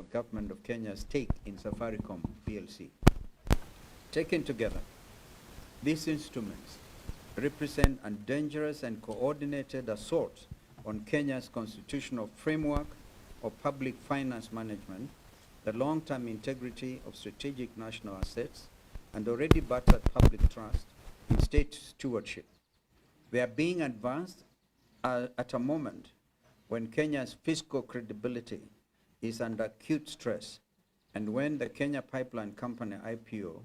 government of Kenya's stake in Safaricom PLC. Taken together, these instruments represent a dangerous and coordinated assault on Kenya's constitutional framework of public finance management, the long-term integrity of strategic national assets, and already battered public trust in state stewardship. They are being advanced at a moment when Kenya's fiscal credibility is under acute stress, and when the Kenya Pipeline Company IPO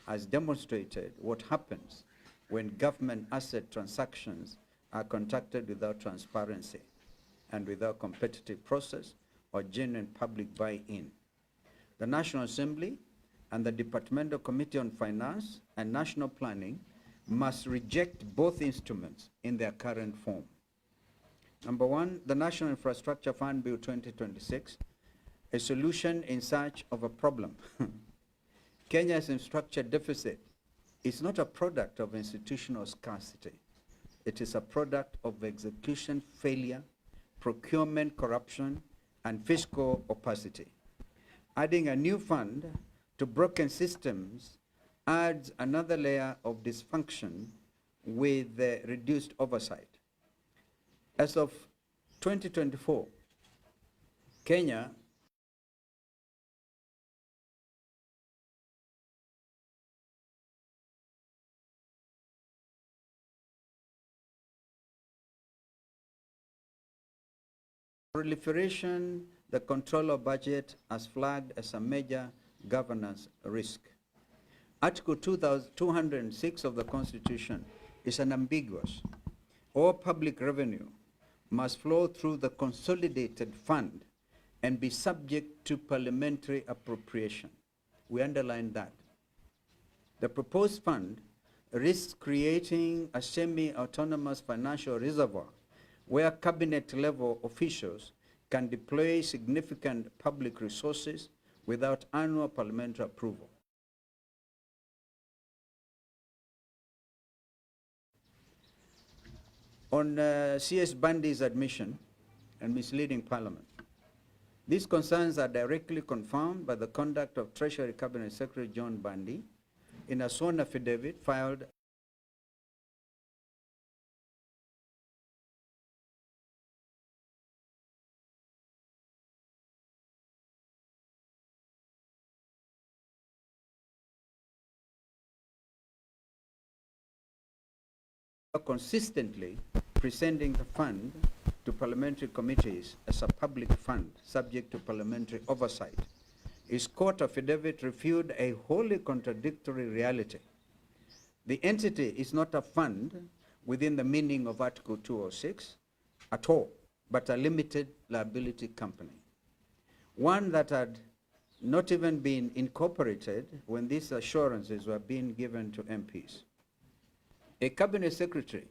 has demonstrated what happens when government asset transactions are conducted without transparency and without competitive process or genuine public buy-in. The National Assembly and the Departmental Committee on Finance and National Planning must reject both instruments in their current form. Number one, the National Infrastructure Fund Bill 2026, a solution in search of a problem. Kenya's infrastructure deficit is not a product of institutional scarcity. It is a product of execution failure, procurement corruption, and fiscal opacity. Adding a new fund to broken systems adds another layer of dysfunction with reduced oversight. As of 2024, Kenya proliferation, the control of budget as flagged as a major governance risk. Article 206 of the Constitution is unambiguous. All public revenue must flow through the consolidated fund and be subject to parliamentary appropriation. We underline that. The proposed fund risks creating a semi-autonomous financial reservoir where cabinet-level officials can deploy significant public resources without annual parliamentary approval. On CS Bandi's admission and misleading Parliament, these concerns are directly confirmed by the conduct of Treasury Cabinet Secretary John Bandi in a sworn affidavit filed consistently presenting the fund to parliamentary committees as a public fund subject to parliamentary oversight. His court affidavit refuted a wholly contradictory reality. The entity is not a fund within the meaning of Article 206 at all, but a limited liability company, one that had not even been incorporated when these assurances were being given to MPs. A cabinet secretary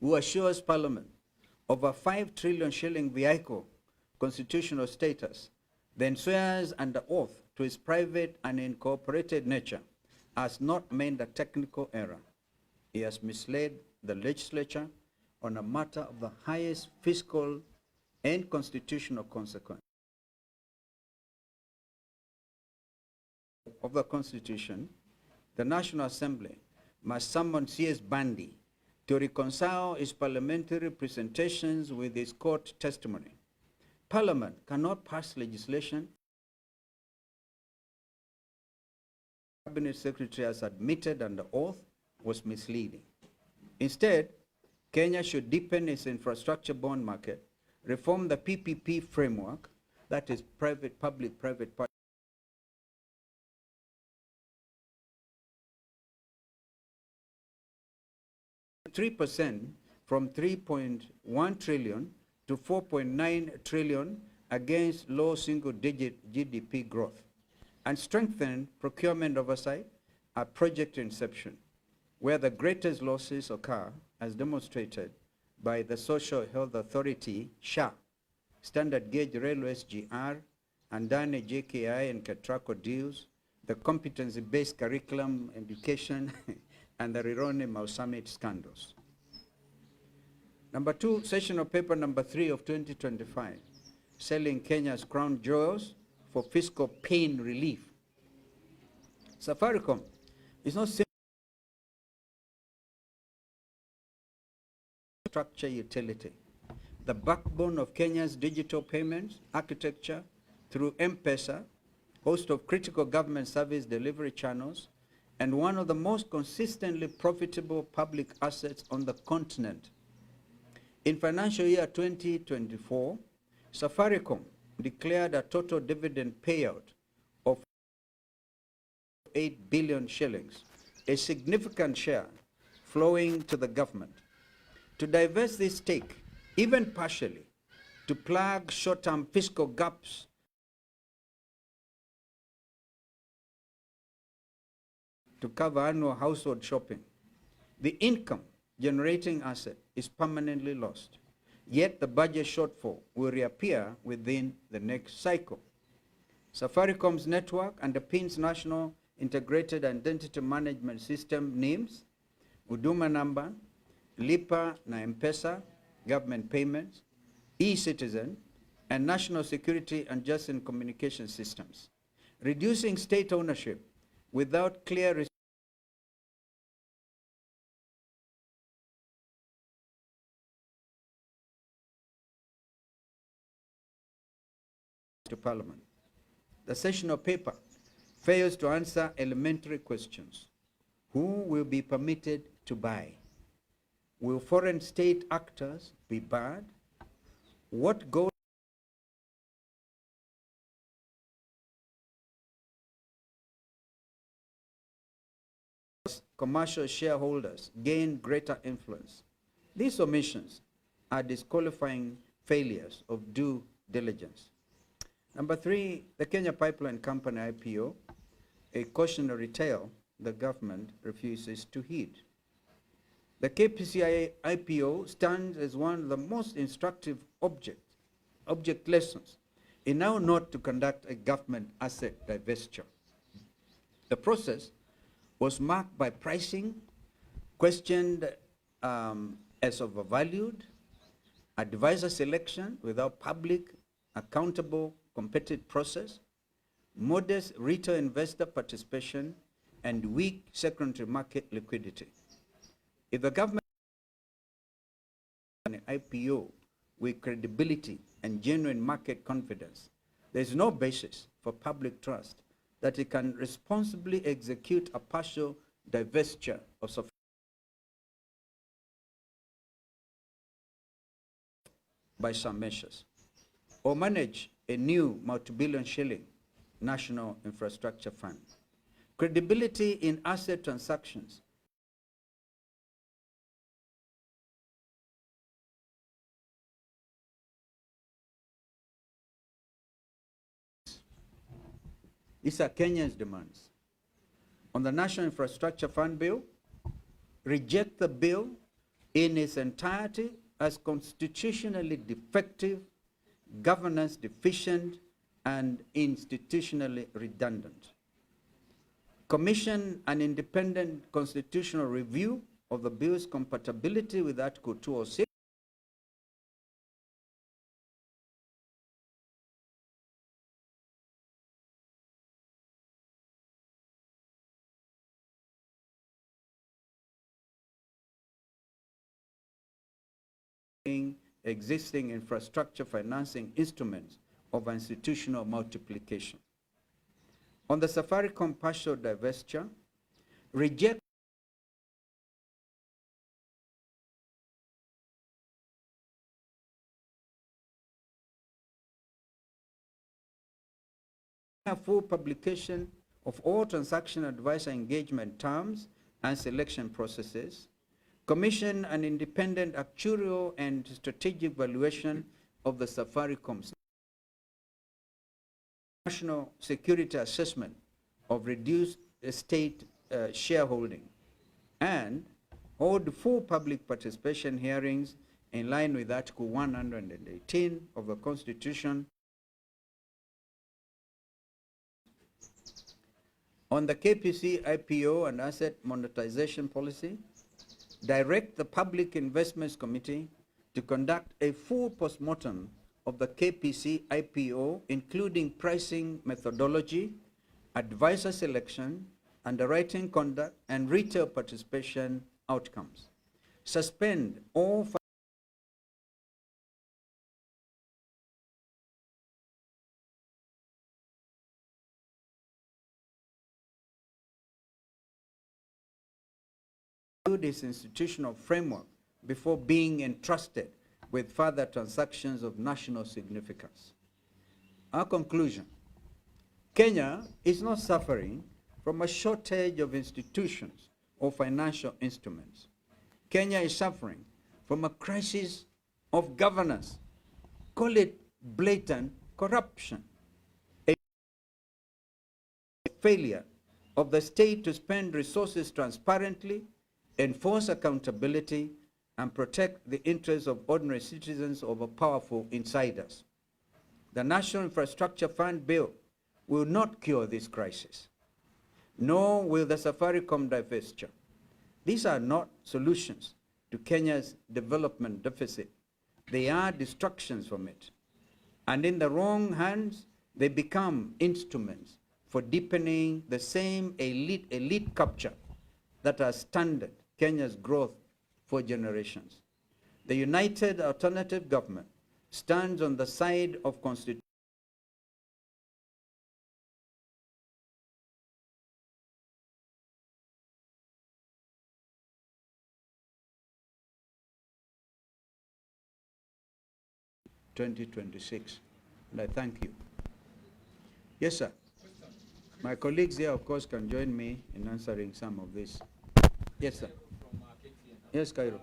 who assures Parliament of a 5 trillion shilling vehicle constitutional status, then swears under oath to his private and incorporated nature, has not made a technical error. He has misled the legislature on a matter of the highest fiscal and constitutional consequence. Of the Constitution, the National Assembly must summon CS Bandi to reconcile his parliamentary presentations with his court testimony. Parliament cannot pass legislation. The Cabinet Secretary has admitted under oath was misleading. Instead, Kenya should deepen its infrastructure bond market, reform the PPP framework, that is public-private partnership, 3% from 3.1 trillion to 4.9 trillion against low single-digit GDP growth, and strengthen procurement oversight at project inception, where the greatest losses occur, as demonstrated by the Social Health Authority, SHA, Standard Gauge Railways GR, Andane JKI and Ketraco deals, the competency-based curriculum education, and the Rirone Mau Summit scandals. Number two, sessional paper number 3 of 2025, selling Kenya's crown jewels for fiscal pain relief. Safaricom is not simply a structure utility. The backbone of Kenya's digital payments architecture through M-Pesa, host of critical government service delivery channels, and one of the most consistently profitable public assets on the continent. In financial year 2024, Safaricom declared a total dividend payout of 8 billion shillings, a significant share flowing to the government. To divest this stake, even partially, to plug short-term fiscal gaps to cover annual household shopping, the income-generating asset is permanently lost. Yet the budget shortfall will reappear within the next cycle. Safaricom's network underpins National Integrated Identity Management System NIMS, Huduma Number, Lipa na M-Pesa, government payments, e-Citizen, and national security and justice communication systems. Reducing state ownership without clear to Parliament. The sessional paper fails to answer elementary questions. Who will be permitted to buy? Will foreign state actors be barred? What goals commercial shareholders gain greater influence? These omissions are disqualifying failures of due diligence. Number 3, the Kenya Pipeline Company IPO, a cautionary tale the government refuses to heed. The KPCI IPO stands as one of the most instructive object lessons in how not to conduct a government asset divestiture. The process was marked by pricing, questioned as overvalued, advisor selection without public, accountable, competitive process, modest retail investor participation, and weak secondary market liquidity. If the government an IPO with credibility and genuine market confidence, there is no basis for public trust that it can responsibly execute a partial divestiture of by some measures, or manage a new multi-billion shilling national infrastructure fund. Credibility in asset transactions These are Kenya's demands. On the National Infrastructure Fund Bill, reject the bill in its entirety as constitutionally defective, governance deficient, and institutionally redundant. Commission an independent constitutional review of the bill's compatibility with Article 206 existing infrastructure financing instruments of institutional multiplication. On the Safaricom partial divestiture, reject a full publication of all transaction advisor engagement terms and selection processes, commission an independent actuarial and strategic valuation of the Safaricom's national security assessment of reduced state shareholding, and hold full public participation hearings in line with Article 118 of the Constitution on the KPC IPO and asset monetization policy. Direct the Public Investments Committee to conduct a full postmortem of the KPC IPO, including pricing methodology, advisor selection, underwriting conduct, and retail participation outcomes. Suspend all this institutional framework before being entrusted with further transactions of national significance. Our conclusion: Kenya is not suffering from a shortage of institutions or financial instruments. Kenya is suffering from a crisis of governance. Call it blatant corruption. A failure of the state to spend resources transparently, enforce accountability, and protect the interests of ordinary citizens over powerful insiders. The National Infrastructure Fund bill will not cure this crisis, nor will the Safaricom divestiture. These are not solutions to Kenya's development deficit. They are distractions from it. And in the wrong hands, they become instruments for deepening the same elite capture that has stunted Kenya's growth for generations. The United Alternative Government stands on the side of constitution. (2026). And I thank you. Yes, sir. My colleagues here, of course, can join me in answering some of this. Yes, sir. Yes, Cairo.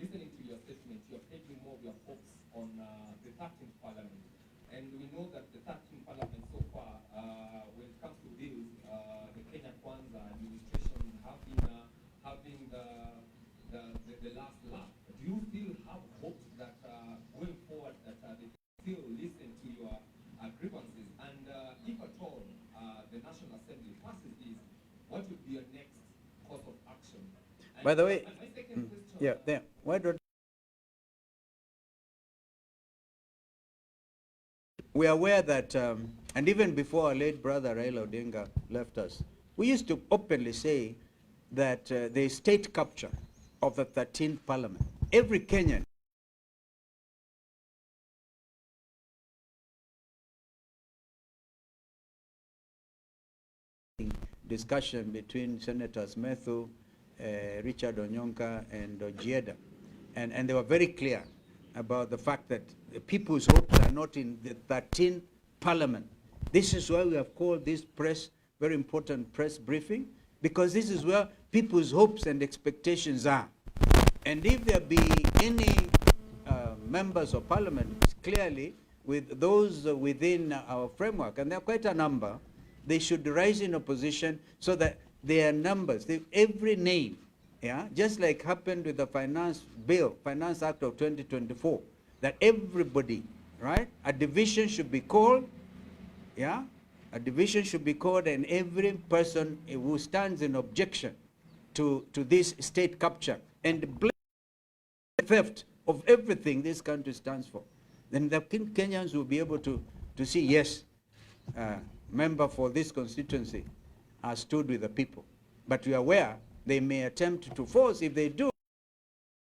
Listening to your statement, you're taking more of your focus on the 13th Parliament. And we know that the 13th Parliament so far, when it comes to bills, the Kenya Kwanza administration have been having the last laugh. Do you still have hopes that going forward that they still listen to your grievances? And if at all the National Assembly passes this, what would be your next course of action? And by the way, my second question, yeah, there. Why don't we are aware that, and even before our late brother Raila Odinga left us, we used to openly say that the state capture of the 13th Parliament, every Kenyan discussion between Senators Methu, Richard Onyonka, and Ojieda, and they were very clear about the fact that the people's hopes are not in the 13th Parliament. This is why we have called this press, very important press briefing, because this is where people's hopes and expectations are. And if there be any members of Parliament, clearly, with those within our framework, and there are quite a number, they should rise in opposition so that their numbers, every name, yeah, just like happened with the Finance Bill, Finance Act of 2024, that everybody, right, a division should be called, yeah, a division should be called, and every person who stands in objection to this state capture and theft of everything this country stands for, then the Kenyans will be able to see, yes, member for this constituency has stood with the people. But we are aware they may attempt to force. If they do,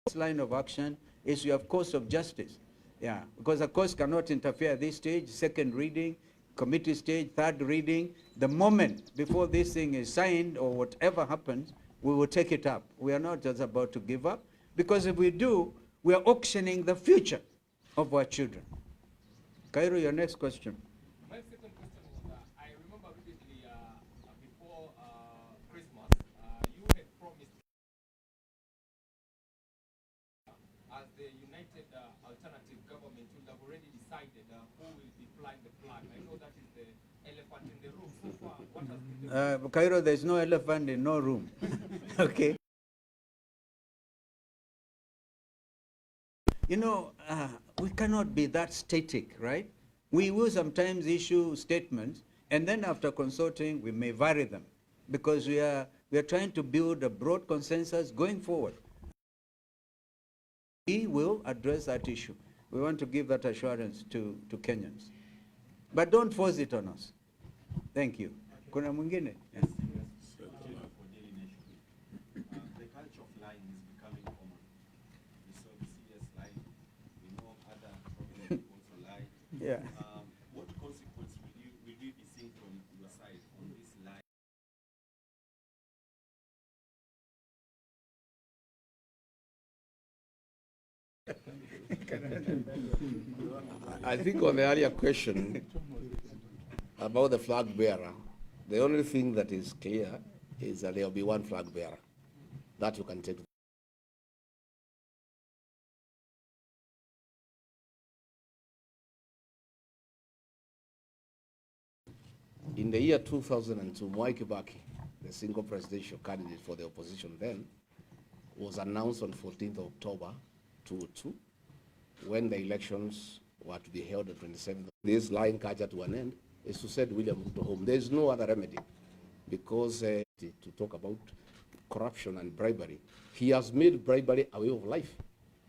this line of action is you have course of justice. Yeah, because the courts cannot interfere at this stage, second reading, committee stage, third reading. The moment before this thing is signed or whatever happens, we will take it up. We are not just about to give up, because if we do, we are auctioning the future of our children. Cairo, your next question. my second question was, I remember vividly before Christmas, you had promised as the United Alternative Government will have already decided who will be flying the flag. I know that is the elephant in the room. So far, what has been the Cairo, there's no elephant in no room. Okay. You know, we cannot be that static, right? We will sometimes issue statements, and then after consulting, we may vary them. because we are trying to build a broad consensus going forward. We will address that issue. We want to give that assurance to Kenyans. But don't force it on us. Thank you. Kuna mwingine? Yes. For Daily Nation. The culture of lying is becoming common. We saw the CS lying. We know other prominent people also lie. Yeah. What consequence will you be seeing from your side on this lie? I think on the earlier question about the flag bearer, the only thing that is clear is that there will be one flag bearer. That you can take. In the year 2002, Mwai Kibaki, the single presidential candidate for the opposition then, was announced on 14th of October 2002, when the elections were to be held on 27th. This lying culture to an end is to send William Ruto home. There is no other remedy, because to talk about corruption and bribery, he has made bribery a way of life.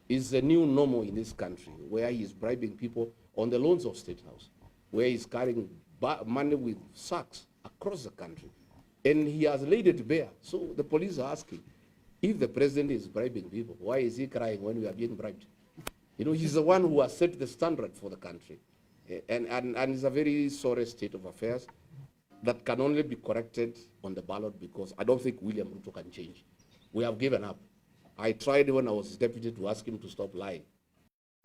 It's a new normal in this country, where he is bribing people on the loans of State House, where he's carrying money with sacks across the country. And he has laid it bare. So the police are asking, if the president is bribing people, why is he crying when we are being bribed? You know, he's the one who has set the standard for the country. And it's a very sorry state of affairs that can only be corrected on the ballot, because I don't think William Ruto can change. We have given up. I tried when I was deputy to ask him to stop lying.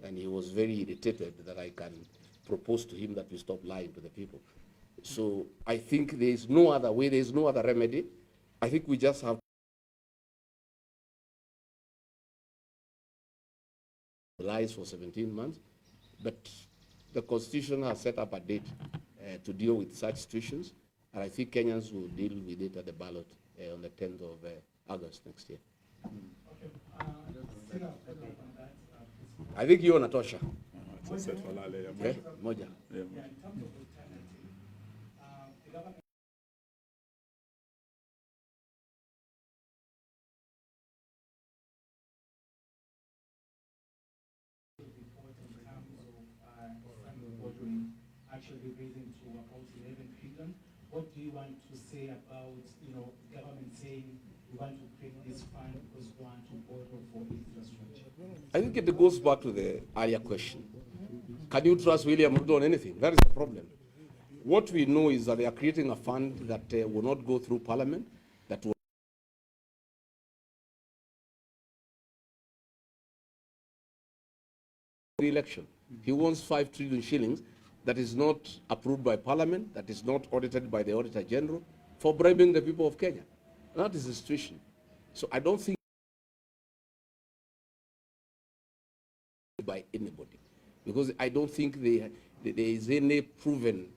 And he was very irritated that I can propose to him that we stop lying to the people. So I think there is no other way, there is no other remedy. I think we just have lies for 17 months, but the Constitution has set up a date to deal with such situations, and I think Kenyans will deal with it at the ballot on the 10th of August next year. Okay. I think you're Natosha. Okay. Moja. Yeah, in terms of alternative, the government report in terms of bordering actually raising to about 11 trillion. What do you want to say about, government saying we want to create this fund because we want to borrow for infrastructure? I think it goes back to the earlier question. Can you trust William Ruto on anything? That is the problem. What we know is that they are creating a fund that will not go through Parliament, that will re-election. He wants 5 trillion shillings that is not approved by Parliament, that is not audited by the Auditor General, for bribing the people of Kenya. And that is the situation. So I don't think by anybody, because I don't think there is any proven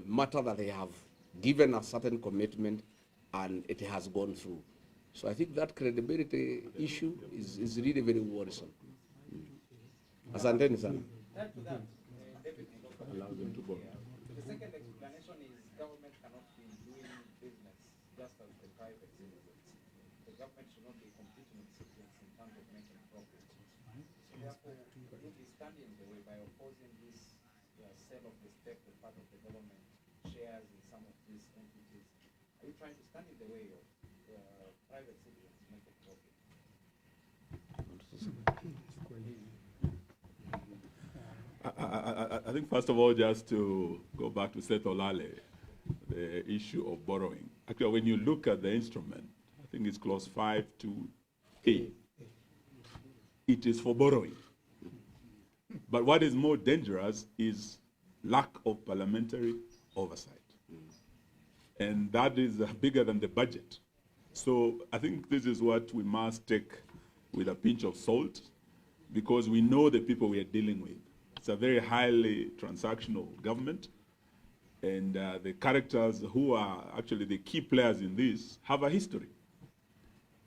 matter that they have given a certain commitment and it has gone through. So I think that credibility issue is really very worrisome. Asanteni sana. Add to that, Allow them to go. the second explanation is government cannot be doing business just as the private citizens. The government should not be competing with citizens in terms of making profit. So therefore, you be standing in the way by opposing this sale of the state, the part of the government shares in some of these entities. Are you trying to stand in the way of private citizens making profit? I think first of all, just to go back to Seth Olale, the issue of borrowing. Actually, when you look at the instrument, I think it's clause 5 to A. It is for borrowing. But what is more dangerous is lack of parliamentary oversight. And that is bigger than the budget. So I think this is what we must take with a pinch of salt, because we know the people we are dealing with. It's a very highly transactional government, and the characters who are actually the key players in this have a history.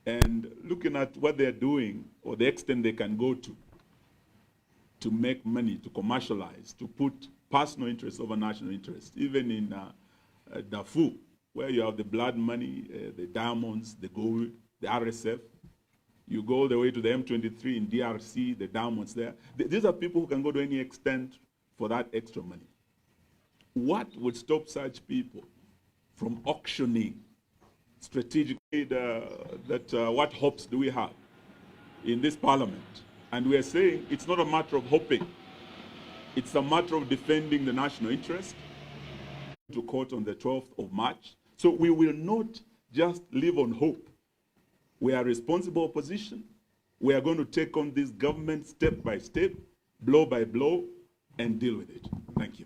And looking at what they're doing, or the extent they can go to make money, to commercialize, to put personal interests over national interests, even in Darfur, where you have the blood money, the diamonds, the gold, the RSF. You go all the way to the M23 in DRC, the diamonds there. These are people who can go to any extent for that extra money. What would stop such people from auctioning strategically what hopes do we have in this parliament? And we are saying it's not a matter of hoping. It's a matter of defending the national interest. To court on the 12th of March. So we will not just live on hope. We are responsible opposition. We are going to take on this government step by step, blow by blow, and deal with it. Thank you.